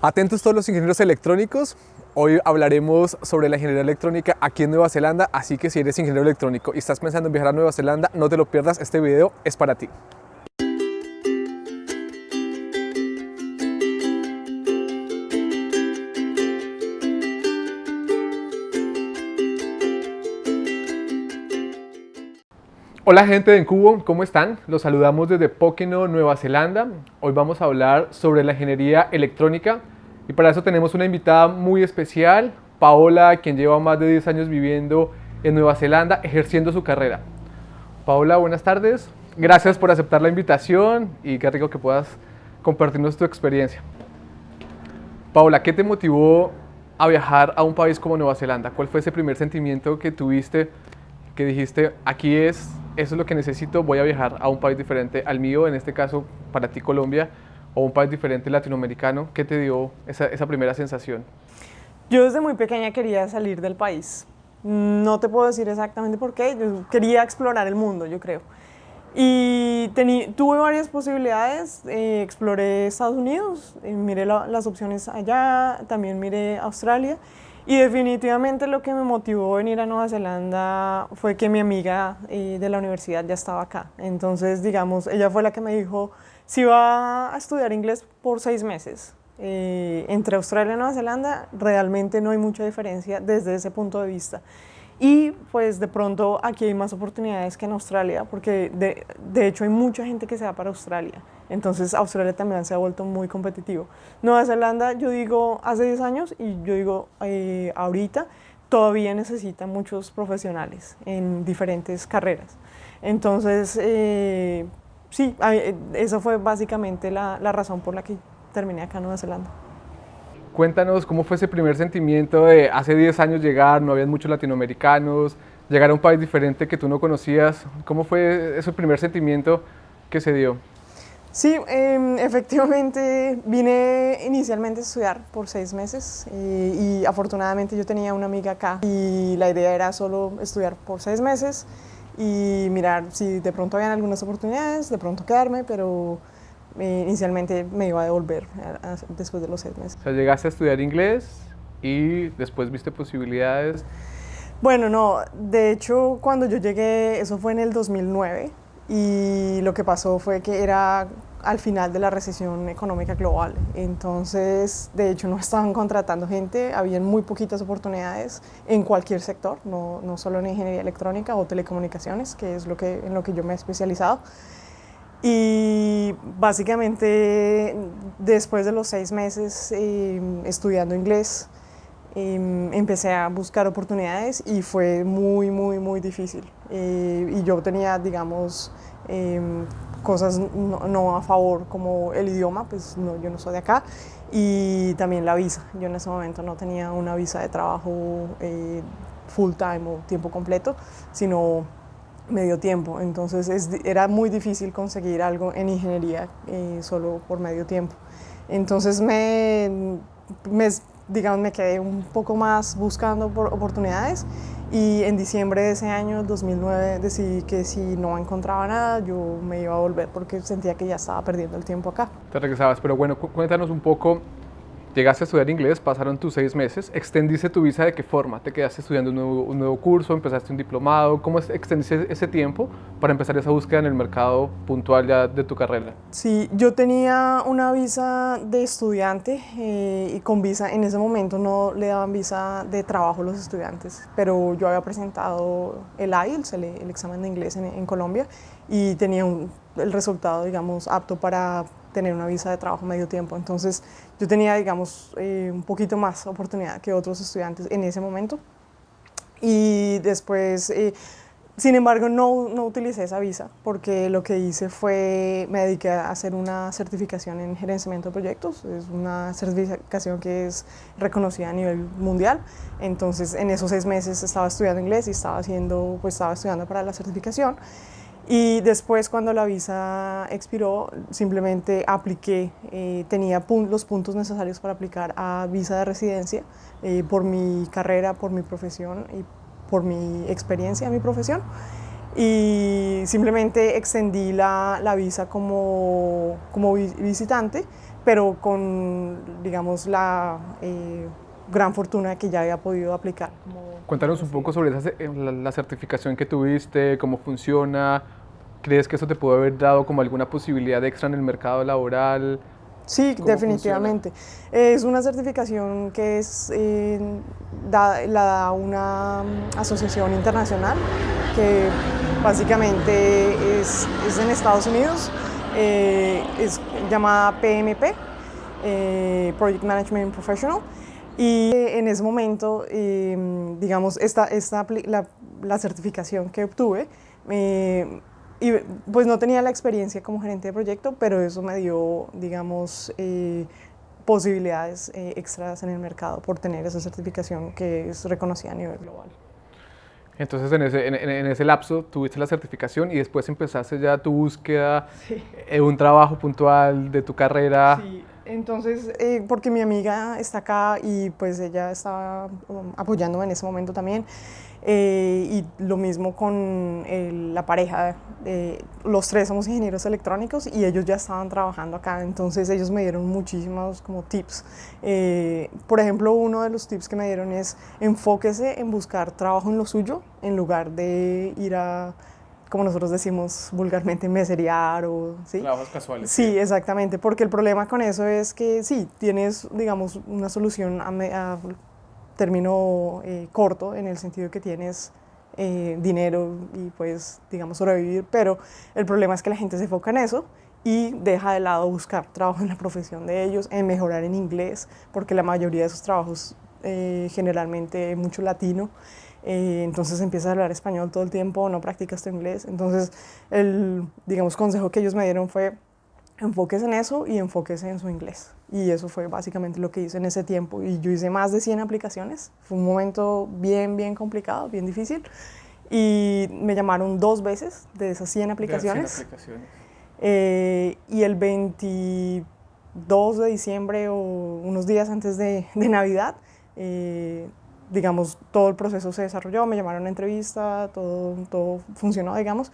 Atentos todos los ingenieros electrónicos, hoy hablaremos sobre la ingeniería electrónica aquí en Nueva Zelanda, así que si eres ingeniero electrónico y estás pensando en viajar a Nueva Zelanda, no te lo pierdas, este video es para ti. Hola gente de Encubo, ¿cómo están? Los saludamos desde Pokeno, Nueva Zelanda. Hoy vamos a hablar sobre la ingeniería electrónica y para eso tenemos una invitada muy especial, Paola, quien lleva más de 10 años viviendo en Nueva Zelanda ejerciendo su carrera. Paola, buenas tardes. Gracias por aceptar la invitación y qué rico que puedas compartirnos tu experiencia. Paola, ¿qué te motivó a viajar a un país como Nueva Zelanda? ¿Cuál fue ese primer sentimiento que tuviste que dijiste, aquí es, eso es lo que necesito, voy a viajar a un país diferente al mío, en este caso para ti Colombia, o un país diferente latinoamericano? ¿Qué te dio esa primera sensación? Yo desde muy pequeña quería salir del país. No te puedo decir exactamente por qué, yo quería explorar el mundo, yo creo. Y tuve varias posibilidades, exploré Estados Unidos, miré las opciones allá, también miré Australia. Y definitivamente lo que me motivó a venir a Nueva Zelanda fue que mi amiga de la universidad ya estaba acá. Entonces, digamos, ella fue la que me dijo, si va a estudiar inglés por 6 meses, entre Australia y Nueva Zelanda, realmente no hay mucha diferencia desde ese punto de vista. Y pues de pronto aquí hay más oportunidades que en Australia, porque de hecho hay mucha gente que se va para Australia. Entonces Australia también se ha vuelto muy competitivo. Nueva Zelanda, yo digo, hace 10 años y yo digo, ahorita todavía necesita muchos profesionales en diferentes carreras. Entonces, sí, esa fue básicamente la razón por la que terminé acá en Nueva Zelanda. Cuéntanos cómo fue ese primer sentimiento de hace 10 años llegar, no había muchos latinoamericanos, llegar a un país diferente que tú no conocías. ¿Cómo fue ese primer sentimiento que se dio? Sí, efectivamente vine inicialmente a estudiar por 6 meses y afortunadamente yo tenía una amiga acá y la idea era solo estudiar por 6 meses y mirar si de pronto habían algunas oportunidades, de pronto quedarme, pero inicialmente me iba a devolver después de los 6 meses. O sea, llegaste a estudiar inglés y después viste posibilidades. Bueno, no, de hecho cuando yo llegué, eso fue en el 2009 y lo que pasó fue que era al final de la recesión económica global, entonces de hecho no estaban contratando gente, habían muy poquitas oportunidades en cualquier sector, no solo en ingeniería electrónica o telecomunicaciones, que es en lo que yo me he especializado. Y básicamente después de los 6 meses estudiando inglés, empecé a buscar oportunidades y fue muy difícil. Y yo tenía, digamos, cosas no a favor, como el idioma, pues no, yo no soy de acá, y también la visa. Yo en ese momento no tenía una visa de trabajo full time o tiempo completo, sino medio tiempo, entonces era muy difícil conseguir algo en ingeniería solo por medio tiempo. Entonces digamos, me quedé un poco más buscando por oportunidades y en diciembre de ese año, 2009, decidí que si no encontraba nada, yo me iba a volver porque sentía que ya estaba perdiendo el tiempo acá. Te regresabas, pero bueno, cuéntanos un poco. Llegaste a estudiar inglés, pasaron tus 6 meses, ¿extendiste tu visa de qué forma? ¿Te quedaste estudiando un nuevo curso, empezaste un diplomado? ¿Cómo extendiste ese tiempo para empezar esa búsqueda en el mercado puntual ya de tu carrera? Sí, yo tenía una visa de estudiante y con visa, en ese momento no le daban visa de trabajo a los estudiantes, pero yo había presentado el IELTS, el examen de inglés en Colombia, y tenía el resultado, digamos, apto para tener una visa de trabajo medio tiempo. Entonces yo tenía, digamos, un poquito más oportunidad que otros estudiantes en ese momento. Y después, sin embargo, no utilicé esa visa porque lo que hice fue, me dediqué a hacer una certificación en gerenciamiento de proyectos. Es una certificación que es reconocida a nivel mundial. Entonces en esos 6 meses estaba estudiando inglés y estaba estudiando para la certificación. Y después, cuando la visa expiró, simplemente apliqué, tenía los puntos necesarios para aplicar a visa de residencia por mi carrera, por mi profesión y por mi experiencia en mi profesión. Y simplemente extendí la visa como visitante, pero con, digamos, la gran fortuna de que ya había podido aplicar. Cuéntanos un poco sobre la certificación que tuviste, cómo funciona. ¿Crees que eso te pudo haber dado como alguna posibilidad extra en el mercado laboral? Sí, ¿Cómo definitivamente. Es una certificación que la da una asociación internacional que básicamente es en Estados Unidos, es llamada PMP, Project Management Professional. Y en ese momento, digamos, la certificación que obtuve, y pues no tenía la experiencia como gerente de proyecto, pero eso me dio, digamos, posibilidades extras en el mercado por tener esa certificación que es reconocida a nivel global. Entonces en ese lapso tuviste la certificación y después empezaste ya tu búsqueda, Sí. Un trabajo puntual de tu carrera. Sí, entonces, porque mi amiga está acá y pues ella estaba apoyándome en ese momento también, y lo mismo con la pareja, los tres somos ingenieros electrónicos y ellos ya estaban trabajando acá, entonces ellos me dieron muchísimos como tips. Por ejemplo, uno de los tips que me dieron es enfóquese en buscar trabajo en lo suyo en lugar de ir a, como nosotros decimos vulgarmente, meserear o ¿sí? Trabajos casuales. Sí, exactamente, porque el problema con eso es que sí, tienes, digamos, una solución a término corto, en el sentido que tienes dinero y puedes, digamos, sobrevivir, pero el problema es que la gente se enfoca en eso y deja de lado buscar trabajo en la profesión de ellos, en mejorar en inglés, porque la mayoría de esos trabajos generalmente mucho latino. Entonces empiezas a hablar español todo el tiempo, no practicas tu inglés. Entonces el, digamos, consejo que ellos me dieron fue enfóquese en eso y enfóquese en su inglés. Y eso fue básicamente lo que hice en ese tiempo. Y yo hice más de 100 aplicaciones. Fue un momento bien complicado, bien difícil. Y me llamaron 2 veces de esas 100 aplicaciones. De 100 aplicaciones. Y el 22 de diciembre o unos días antes de Navidad, digamos, todo el proceso se desarrolló, me llamaron a entrevista, todo funcionó, digamos.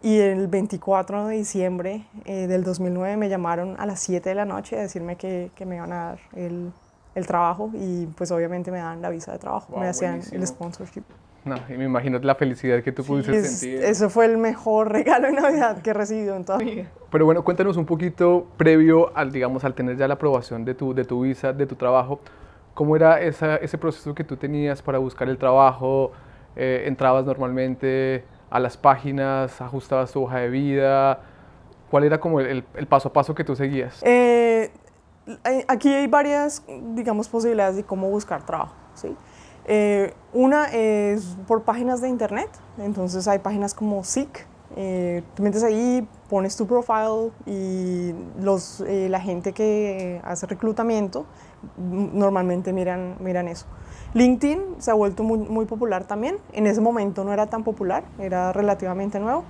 Y el 24 de diciembre del 2009 me llamaron a las 7 de la noche a decirme que me iban a dar el trabajo y pues obviamente me daban la visa de trabajo, Wow, me hacían buenísimo. el sponsorship. No, y me imagino la felicidad que tú pudiste sentir. Eso fue el mejor regalo de Navidad que he recibido en toda mi vida. Pero bueno, cuéntanos un poquito previo al, digamos, al tener ya la aprobación de tu visa, de tu trabajo, ¿cómo era ese proceso que tú tenías para buscar el trabajo? ¿Entrabas normalmente a las páginas, ajustabas tu hoja de vida? ¿Cuál era como el paso a paso que tú seguías? Aquí hay varias, digamos, posibilidades de cómo buscar trabajo, ¿sí? Una es por páginas de internet, entonces hay páginas como Seek, tú metes ahí, pones tu profile y la gente que hace reclutamiento normalmente miran eso. LinkedIn se ha vuelto muy popular también, en ese momento no era tan popular, era relativamente nuevo.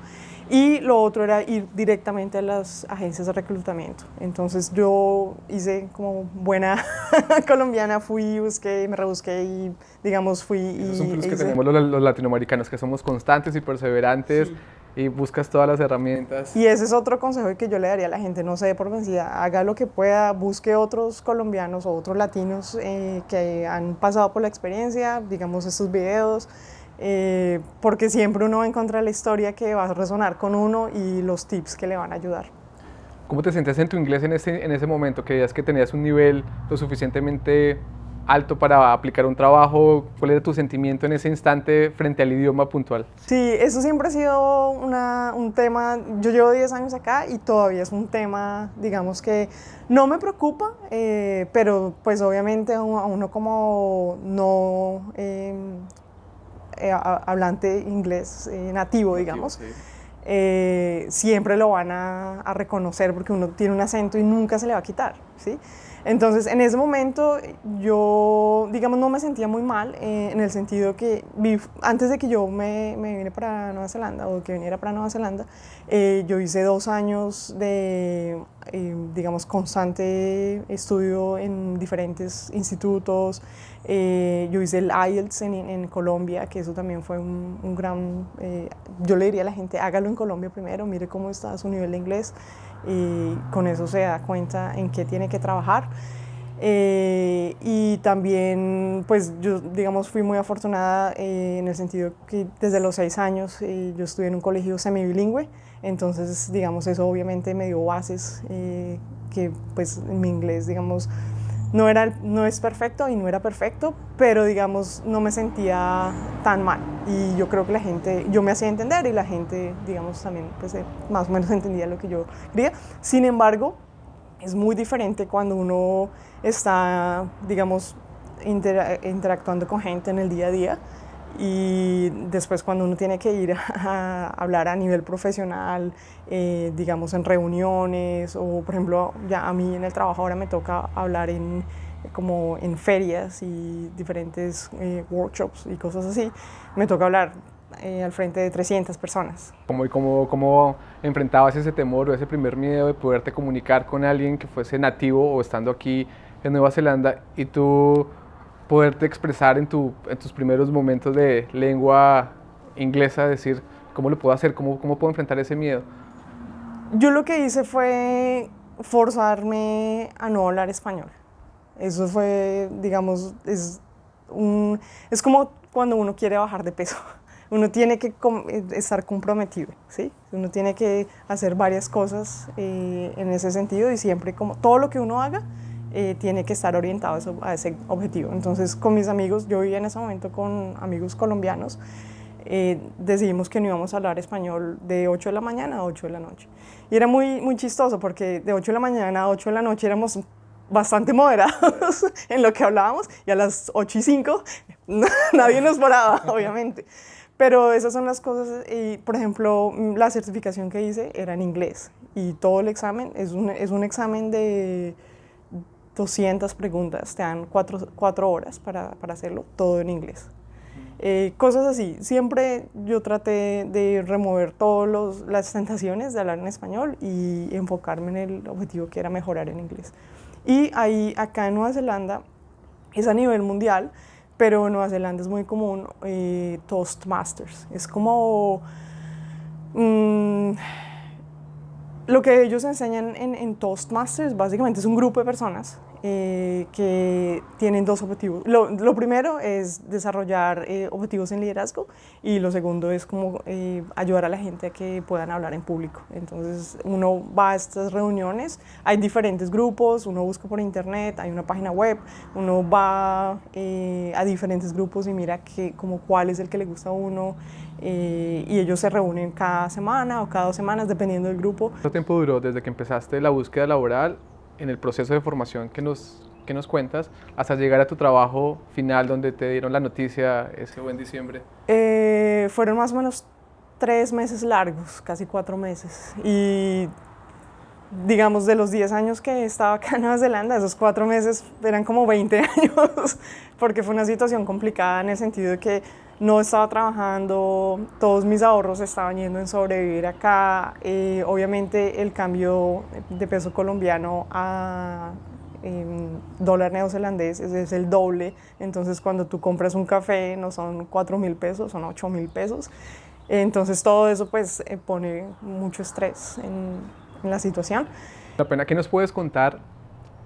Y lo otro era ir directamente a las agencias de reclutamiento. Entonces yo hice como buena colombiana, fui, busqué, me rebusqué y digamos fui. Esos son los que tenemos los latinoamericanos, que somos constantes y perseverantes. Sí. Y buscas todas las herramientas. Y ese es otro consejo que yo le daría a la gente, no se dé por vencida, haga lo que pueda, busque otros colombianos o otros latinos que han pasado por la experiencia, digamos estos videos, porque siempre uno va a encontrar la historia que va a resonar con uno y los tips que le van a ayudar. ¿Cómo te sentías en tu inglés en ese momento? ¿Creías que tenías un nivel lo suficientemente alto para aplicar un trabajo? ¿Cuál era tu sentimiento en ese instante frente al idioma puntual? Sí, eso siempre ha sido un tema. Yo llevo 10 años acá y todavía es un tema, digamos, que no me preocupa, pero pues obviamente a uno como no hablante inglés nativo, digamos, sí. Siempre lo van a reconocer porque uno tiene un acento y nunca se le va a quitar, ¿sí? Entonces, en ese momento yo, digamos, no me sentía muy mal en el sentido que antes de que yo me vine para Nueva Zelanda o que viniera para Nueva Zelanda, yo hice 2 años de, digamos, constante estudio en diferentes institutos. Yo hice el IELTS en Colombia, que eso también fue un gran... yo le diría a la gente, hágalo en Colombia primero, mire cómo está su nivel de inglés. y con eso se da cuenta en qué tiene que trabajar. Y también, pues yo, digamos, fui muy afortunada en el sentido que desde los 6 años yo estudié en un colegio semibilingüe, entonces, digamos, eso obviamente me dio bases que, pues, en mi inglés, digamos, no es perfecto y no era perfecto, pero, digamos, no me sentía tan mal. Y yo creo que la gente, yo me hacía entender y la gente, digamos, también, pues, más o menos entendía lo que yo quería. Sin embargo, es muy diferente cuando uno está, digamos, interactuando con gente en el día a día y después cuando uno tiene que ir a hablar a nivel profesional, digamos en reuniones o por ejemplo ya a mí en el trabajo ahora me toca hablar como en ferias y diferentes workshops y cosas así, me toca hablar al frente de 300 personas. ¿Cómo enfrentabas ese temor o ese primer miedo de poderte comunicar con alguien que fuese nativo o estando aquí en Nueva Zelanda y tú poderte expresar en tus primeros momentos de lengua inglesa, decir, ¿cómo lo puedo hacer? ¿Cómo puedo enfrentar ese miedo? Yo lo que hice fue forzarme a no hablar español. Eso fue, digamos, es como cuando uno quiere bajar de peso. Uno tiene que estar comprometido, ¿sí? Uno tiene que hacer varias cosas en ese sentido y siempre como todo lo que uno haga tiene que estar orientado a ese objetivo. Entonces con mis amigos, yo vivía en ese momento con amigos colombianos, decidimos que no íbamos a hablar español de 8 de la mañana a 8 de la noche. Y era muy chistoso porque de 8 de la mañana a 8 de la noche éramos bastante moderados en lo que hablábamos y a las 8:05 nadie nos paraba, obviamente. Pero esas son las cosas, y por ejemplo, la certificación que hice era en inglés y todo el examen es un examen de 200 preguntas, te dan 4 horas para hacerlo, todo en inglés. Cosas así, siempre yo traté de remover todas las tentaciones de hablar en español y enfocarme en el objetivo que era mejorar en inglés. Y ahí, acá en Nueva Zelanda, es a nivel mundial, pero en Nueva Zelanda es muy común Toastmasters. Es como lo que ellos enseñan en Toastmasters, básicamente es un grupo de personas que tienen 2 objetivos. Lo primero es desarrollar objetivos en liderazgo y lo segundo es como ayudar a la gente a que puedan hablar en público. Entonces uno va a estas reuniones, hay diferentes grupos, uno busca por internet, hay una página web, uno va a diferentes grupos y mira como cuál es el que le gusta a uno y ellos se reúnen cada semana o cada 2 semanas dependiendo del grupo. ¿Cuánto tiempo duró desde que empezaste la búsqueda laboral en el proceso de formación que nos cuentas hasta llegar a tu trabajo final donde te dieron la noticia ese buen diciembre? Fueron más o menos 3 meses largos, casi 4 meses. Y digamos, de los 10 años que estaba acá en Nueva Zelanda, esos 4 meses eran como 20 años, porque fue una situación complicada en el sentido de que no estaba trabajando, todos mis ahorros estaban yendo en sobrevivir acá. Obviamente el cambio de peso colombiano a dólar neozelandés es el doble, entonces cuando tú compras un café no son 4.000 pesos, son 8.000 pesos. Entonces todo eso pues pone mucho estrés en la situación. La pena, ¿qué nos puedes contar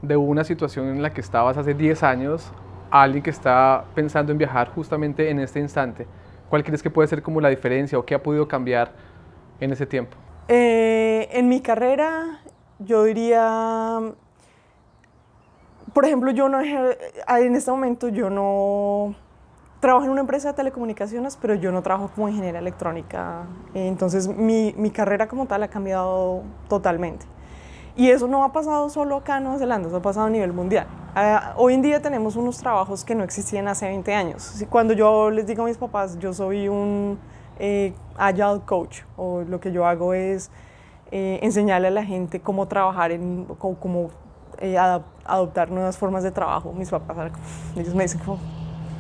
de una situación en la que estabas hace 10 años a alguien que está pensando en viajar justamente en este instante? ¿Cuál crees que puede ser como la diferencia o qué ha podido cambiar en ese tiempo? En mi carrera yo diría, por ejemplo, en este momento yo no trabajo en una empresa de telecomunicaciones, pero yo no trabajo como ingeniera electrónica. Entonces mi carrera como tal ha cambiado totalmente. Y eso no ha pasado solo acá en Nueva Zelanda, eso ha pasado a nivel mundial. Hoy en día tenemos unos trabajos que no existían hace 20 años. Cuando yo les digo a mis papás, yo soy un agile coach, o lo que yo hago es enseñarle a la gente cómo trabajar, cómo adoptar nuevas formas de trabajo. Mis papás, ellos me dicen,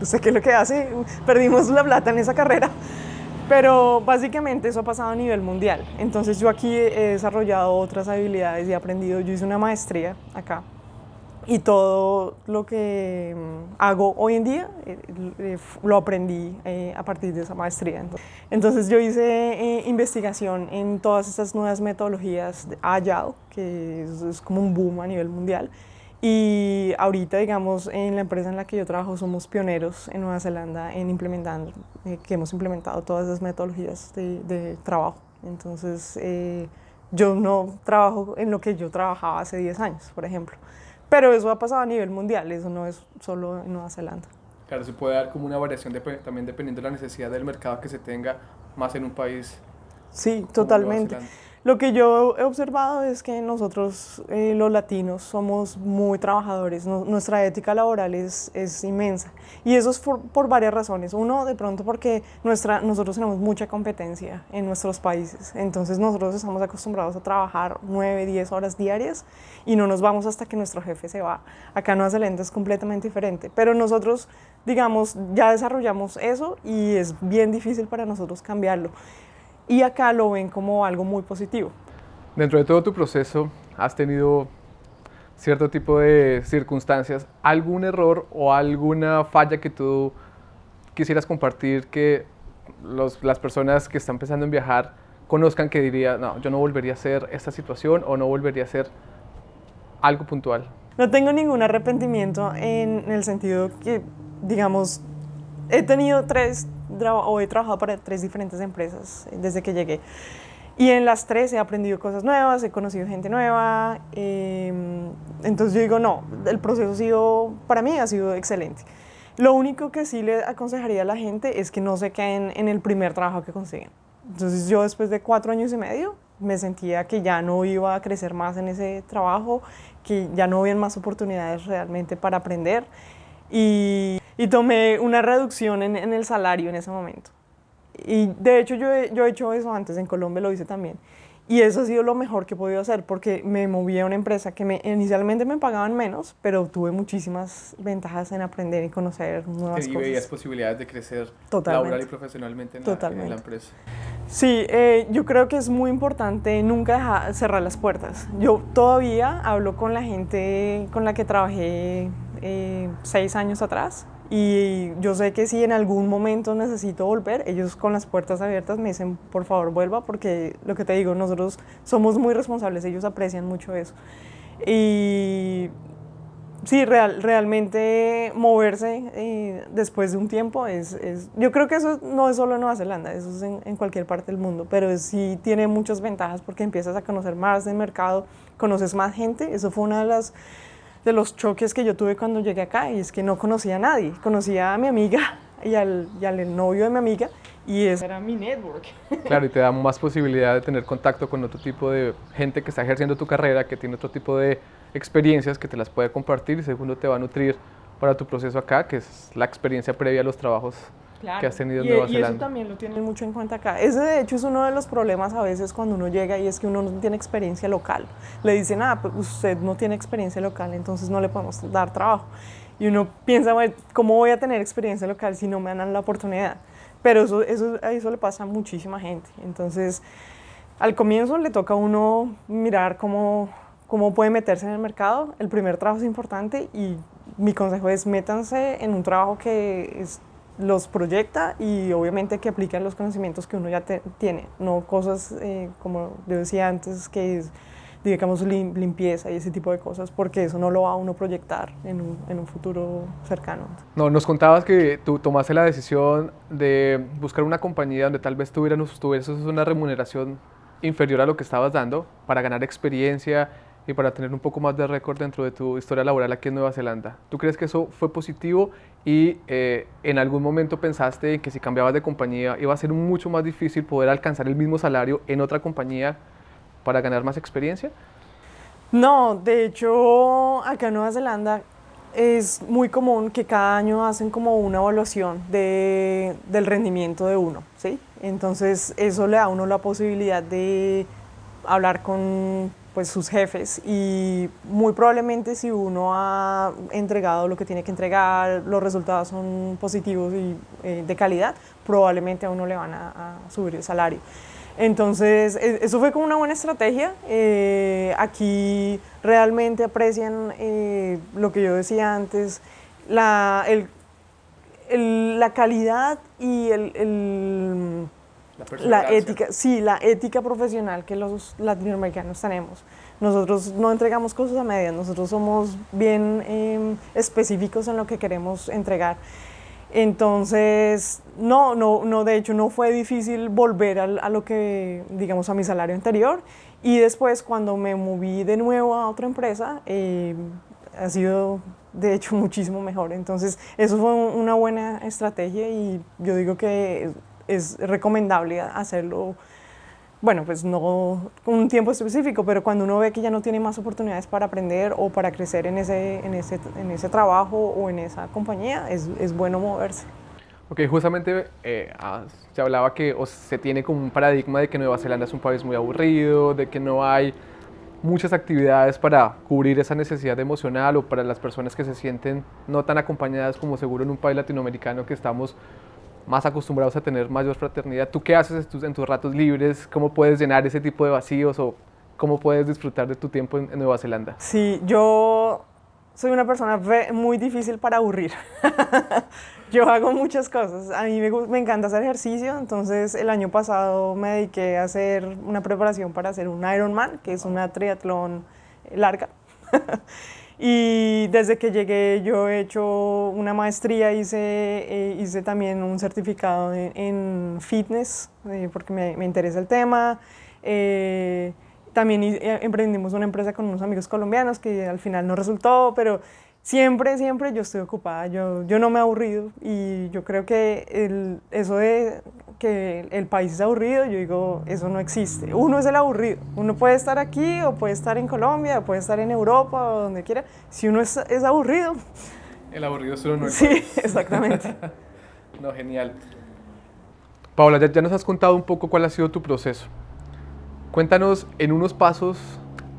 ¿usted qué es lo que hace? Perdimos la plata en esa carrera. Pero básicamente eso ha pasado a nivel mundial. Entonces yo aquí he desarrollado otras habilidades y he aprendido. Yo hice una maestría acá y todo lo que hago hoy en día lo aprendí a partir de esa maestría. Entonces yo hice investigación en todas estas nuevas metodologías de Agile, que es como un boom a nivel mundial. Y ahorita, digamos, en la empresa en la que yo trabajo somos pioneros en Nueva Zelanda en implementando, que hemos implementado todas esas metodologías de trabajo. Entonces, yo no trabajo en lo que yo trabajaba hace 10 años, por ejemplo. Pero eso ha pasado a nivel mundial, eso no es solo en Nueva Zelanda. Claro, se puede dar como una variación también dependiendo de la necesidad del mercado que se tenga más en un país Sí, como Nueva totalmente. Zelanda. Lo que yo he observado es que nosotros, los latinos, somos muy trabajadores. Nuestra ética laboral es inmensa. Y eso es por varias razones. Uno, de pronto porque nosotros tenemos mucha competencia en nuestros países. Entonces nosotros estamos acostumbrados a trabajar 9, 10 horas diarias y no nos vamos hasta que nuestro jefe se va. Acá en Nueva Zelanda es completamente diferente. Pero nosotros, digamos, ya desarrollamos eso y es bien difícil para nosotros cambiarlo. Y acá lo ven como algo muy positivo. Dentro de todo tu proceso, ¿has tenido cierto tipo de circunstancias, algún error o alguna falla que tú quisieras compartir que las personas que están pensando en viajar conozcan, que diría, no, yo no volvería a hacer esta situación o no volvería a hacer algo puntual? No tengo ningún arrepentimiento en el sentido que, digamos, he trabajado para 3 diferentes empresas desde que llegué. Y en las 3 he aprendido cosas nuevas, he conocido gente nueva. Entonces yo digo, no, el proceso para mí ha sido excelente. Lo único que sí le aconsejaría a la gente es que no se queden en el primer trabajo que consiguen. Entonces yo después de 4 años y medio me sentía que ya no iba a crecer más en ese trabajo, que ya no habían más oportunidades realmente para aprender. Y tomé una reducción en el salario en ese momento. Y de hecho yo he hecho eso antes, en Colombia lo hice también. Y eso ha sido lo mejor que he podido hacer porque me moví a una empresa que inicialmente me pagaban menos, pero tuve muchísimas ventajas en aprender y conocer nuevas Y cosas. veías posibilidades de crecer Totalmente. laboral y profesionalmente en la empresa. Sí, yo creo que es muy importante nunca cerrar las puertas. Yo todavía hablo con la gente con la que trabajé 6 años atrás y yo sé que si en algún momento necesito volver, ellos con las puertas abiertas me dicen, por favor vuelva, porque lo que te digo, nosotros somos muy responsables, ellos aprecian mucho eso. Y sí, realmente moverse después de un tiempo yo creo que eso no es solo en Nueva Zelanda, eso es en cualquier parte del mundo, pero sí tiene muchas ventajas porque empiezas a conocer más del mercado, conoces más gente. Eso fue uno de los choques que yo tuve cuando llegué acá, y es que no conocía a nadie. Conocía a mi amiga y al novio de mi amiga, y ese era mi network. Claro, y te da más posibilidad de tener contacto con otro tipo de gente que está ejerciendo tu carrera, que tiene otro tipo de experiencias que te las puede compartir, y segundo te va a nutrir para tu proceso acá, que es la experiencia previa a los trabajos que has tenido en Nueva Y Zelanda. eso también lo tienen mucho en cuenta acá. Ese de hecho es uno de los problemas a veces cuando uno llega, y es que uno no tiene experiencia local. Le dicen, pues usted no tiene experiencia local, entonces no le podemos dar trabajo. Y uno piensa, bueno, ¿cómo voy a tener experiencia local si no me dan la oportunidad? Pero eso le pasa a muchísima gente. Entonces, al comienzo le toca a uno mirar cómo puede meterse en el mercado. El primer trabajo es importante y mi consejo es métanse en un trabajo que los proyecta y obviamente que apliquen los conocimientos que uno ya tiene, no cosas como yo decía antes, que es, digamos, limpieza y ese tipo de cosas, porque eso no lo va a uno proyectar en un futuro cercano. No, nos contabas que tú tomaste la decisión de buscar una compañía donde tal vez tuvieras una remuneración inferior a lo que estabas dando para ganar experiencia y para tener un poco más de récord dentro de tu historia laboral aquí en Nueva Zelanda. ¿Tú crees que eso fue positivo y en algún momento pensaste que si cambiabas de compañía iba a ser mucho más difícil poder alcanzar el mismo salario en otra compañía para ganar más experiencia? No, de hecho, acá en Nueva Zelanda es muy común que cada año hacen como una evaluación del rendimiento de uno, ¿sí? Entonces eso le da a uno la posibilidad de hablar con pues, sus jefes, y muy probablemente si uno ha entregado lo que tiene que entregar, los resultados son positivos y de calidad, probablemente a uno le van a subir el salario. Entonces, eso fue como una buena estrategia. Aquí realmente aprecian lo que yo decía antes, la, la calidad y La la perseverancia. ética, sí, la ética profesional que los latinoamericanos tenemos. Nosotros no entregamos cosas a medias, nosotros somos bien específicos en lo que queremos entregar. Entonces, no, de hecho no fue difícil volver a lo que, digamos, a mi salario anterior. Y después, cuando me moví de nuevo a otra empresa, ha sido, de hecho, muchísimo mejor. Entonces, eso fue una buena estrategia y yo digo que es recomendable hacerlo, bueno, pues no con un tiempo específico, pero cuando uno ve que ya no tiene más oportunidades para aprender o para crecer en ese trabajo o en esa compañía, es bueno moverse. Ok, justamente se hablaba que se tiene como un paradigma de que Nueva Zelanda es un país muy aburrido, de que no hay muchas actividades para cubrir esa necesidad emocional o para las personas que se sienten no tan acompañadas como seguro en un país latinoamericano que estamos más acostumbrados a tener mayor fraternidad. ¿Tú qué haces en tus ratos libres? ¿Cómo puedes llenar ese tipo de vacíos o cómo puedes disfrutar de tu tiempo en Nueva Zelanda? Sí, yo soy una persona muy difícil para aburrir. Yo hago muchas cosas. A mí me encanta hacer ejercicio, entonces el año pasado me dediqué a hacer una preparación para hacer un Ironman, que es una triatlón larga. Y desde que llegué yo he hecho una maestría, hice también un certificado en fitness, porque me interesa el tema. Eh, También emprendimos una empresa con unos amigos colombianos que al final no resultó, pero siempre yo estoy ocupada, yo no me he aburrido y yo creo que eso de que el país es aburrido, yo digo, eso no existe. Uno es el aburrido, uno puede estar aquí o puede estar en Colombia, o puede estar en Europa o donde quiera. Si uno es aburrido, El aburrido solo no el sí, país. exactamente. No, genial. Paola, ya nos has contado un poco cuál ha sido tu proceso. Cuéntanos en unos pasos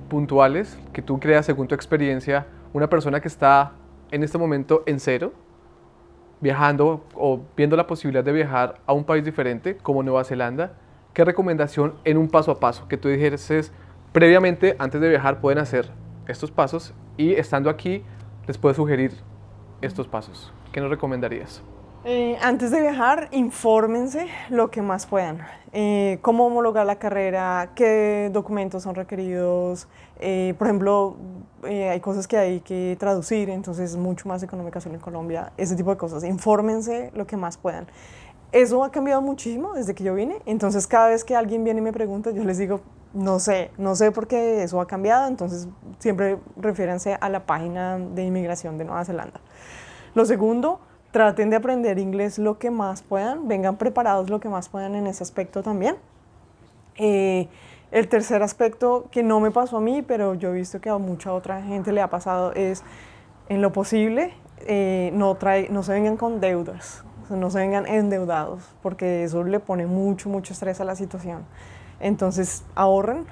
puntuales que tú creas según tu experiencia una persona que está en este momento en cero, viajando o viendo la posibilidad de viajar a un país diferente como Nueva Zelanda. ¿Qué recomendación en un paso a paso que tú dijeras previamente, antes de viajar, pueden hacer estos pasos y estando aquí les puedes sugerir estos pasos? ¿Qué nos recomendarías? Antes de viajar, infórmense lo que más puedan. Cómo homologar la carrera, qué documentos son requeridos. Por ejemplo, hay cosas que hay que traducir, entonces es mucho más económico hacerlo en Colombia. Ese tipo de cosas. Infórmense lo que más puedan. Eso ha cambiado muchísimo desde que yo vine. Entonces, cada vez que alguien viene y me pregunta, yo les digo, no sé por qué eso ha cambiado. Entonces, siempre refiéranse a la página de inmigración de Nueva Zelanda. Lo segundo, traten de aprender inglés lo que más puedan, vengan preparados lo que más puedan en ese aspecto también. El tercer aspecto que no me pasó a mí, pero yo he visto que a mucha otra gente le ha pasado, es en lo posible no se vengan con deudas, o sea, no se vengan endeudados, porque eso le pone mucho estrés a la situación. Entonces ahorren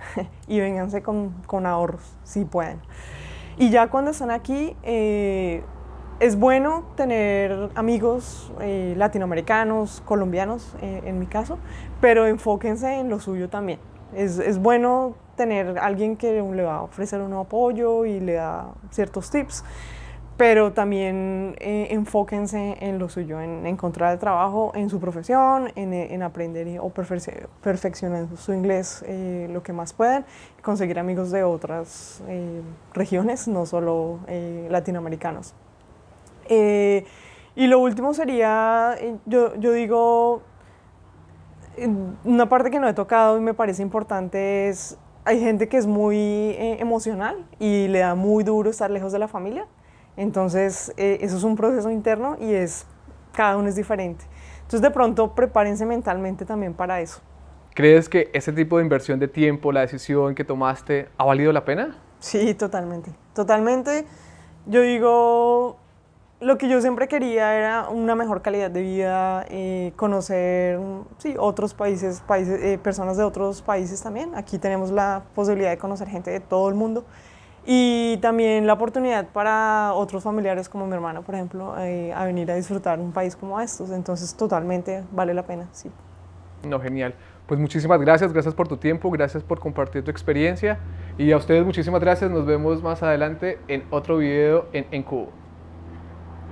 y vénganse con ahorros, si pueden. Y ya cuando están aquí, es bueno tener amigos latinoamericanos, colombianos en mi caso, pero enfóquense en lo suyo también. Es bueno tener alguien que le va a ofrecer un apoyo y le da ciertos tips, pero también enfóquense en lo suyo, en encontrar el trabajo en su profesión, en aprender o perfeccionar su inglés lo que más puedan, conseguir amigos de otras regiones, no solo latinoamericanos. Eh, y lo último sería, yo digo, una parte que no he tocado y me parece importante es, hay gente que es muy emocional y le da muy duro estar lejos de la familia. Entonces, eso es un proceso interno y cada uno es diferente. Entonces, de pronto, prepárense mentalmente también para eso. ¿Crees que ese tipo de inversión de tiempo, la decisión que tomaste, ha valido la pena? Sí, totalmente. Totalmente. Yo digo, lo que yo siempre quería era una mejor calidad de vida, conocer, sí, otros personas de otros países también. Aquí tenemos la posibilidad de conocer gente de todo el mundo. Y también la oportunidad para otros familiares como mi hermana, por ejemplo, a venir a disfrutar un país como estos. Entonces, totalmente vale la pena, sí. No, genial. Pues muchísimas gracias, gracias por tu tiempo, gracias por compartir tu experiencia y a ustedes muchísimas gracias. Nos vemos más adelante en otro video en Cubo.